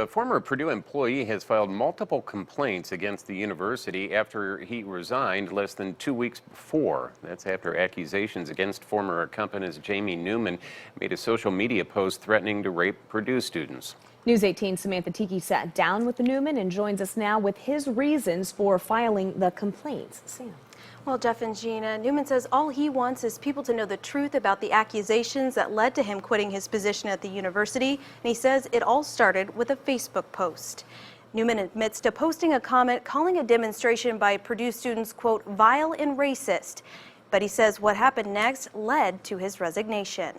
A former Purdue employee has filed multiple complaints against the university after he resigned less than 2 weeks before. That's after accusations against former accompanist Jamie Newman made a social media post threatening to rape Purdue students. News 18's Samantha Tiki sat down with Newman and joins us now with his reasons for filing the complaints. Sam. Well, Jeff and Gina, Newman says all he wants is people to know the truth about the accusations that led to him quitting his position at the university, and he says it all started with a Facebook post. Newman admits to posting a comment calling a demonstration by Purdue students, quote, vile and racist, but he says what happened next led to his resignation.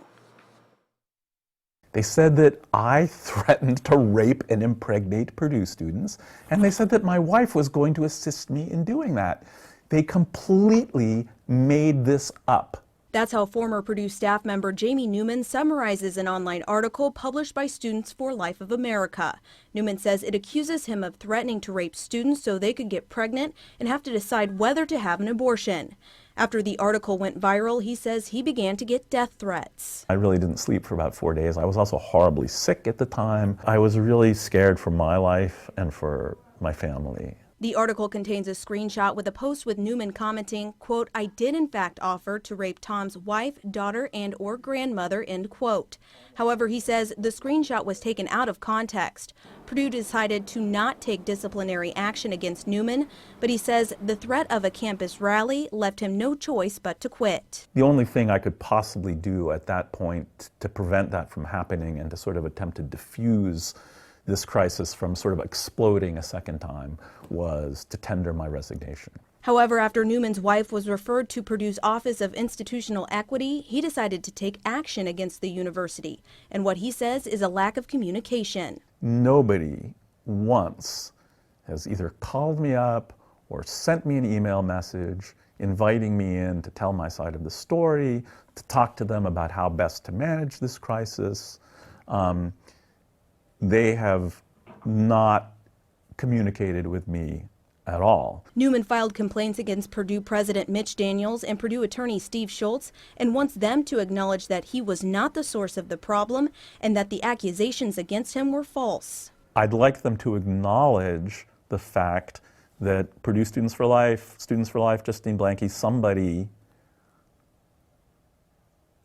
They said that I threatened to rape and impregnate Purdue students, and they said that my wife was going to assist me in doing that. They completely made this up. That's how former Purdue staff member Jamie Newman summarizes an online article published by Students for Life of America. Newman says it accuses him of threatening to rape students so they could get pregnant and have to decide whether to have an abortion. After the article went viral, he says he began to get death threats. I really didn't sleep for about 4 days. I was also horribly sick at the time. I was really scared for my life and for my family. The article contains a screenshot with a post with Newman commenting, quote, I did in fact offer to rape Tom's wife, daughter, and or grandmother, end quote. However, he says the screenshot was taken out of context. Purdue decided to not take disciplinary action against Newman, but he says the threat of a campus rally left him no choice but to quit. The only thing I could possibly do at that point to prevent that from happening and to sort of attempt to diffuse this crisis from sort of exploding a second time was to tender my resignation. However, after Newman's wife was referred to Purdue's Office of Institutional Equity, he decided to take action against the university, and what he says is a lack of communication. Nobody once has either called me up or sent me an email message inviting me in to tell my side of the story, to talk to them about how best to manage this crisis. They have not communicated with me at all. Newman filed complaints against Purdue President Mitch Daniels and Purdue attorney Steve Schultz and wants them to acknowledge that he was not the source of the problem and that the accusations against him were false. I'd like them to acknowledge the fact that Purdue Students for Life, Justine Blanke, somebody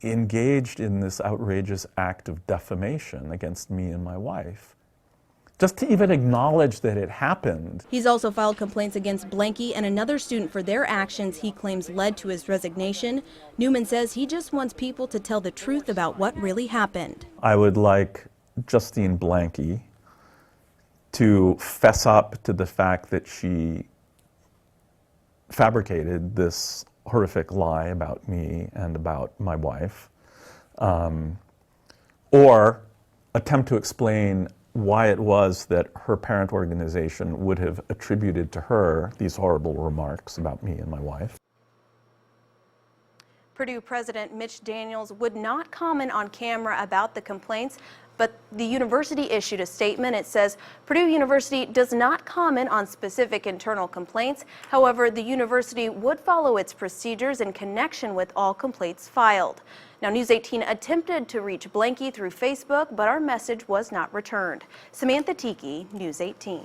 engaged in this outrageous act of defamation against me and my wife. Just to even acknowledge that it happened. He's also filed complaints against Blanke and another student for their actions he claims led to his resignation. Newman says he just wants people to tell the truth about what really happened. I would like Justine Blanke to fess up to the fact that she fabricated this horrific lie about me and about my wife, or attempt to explain why it was that her parent organization would have attributed to her these horrible remarks about me and my wife. Purdue President Mitch Daniels would not comment on camera about the complaints, but the university issued a statement. It says Purdue University does not comment on specific internal complaints. However, the university would follow its procedures in connection with all complaints filed. Now, News 18 attempted to reach Blanke through Facebook, but our message was not returned. Samantha Tiki, News 18.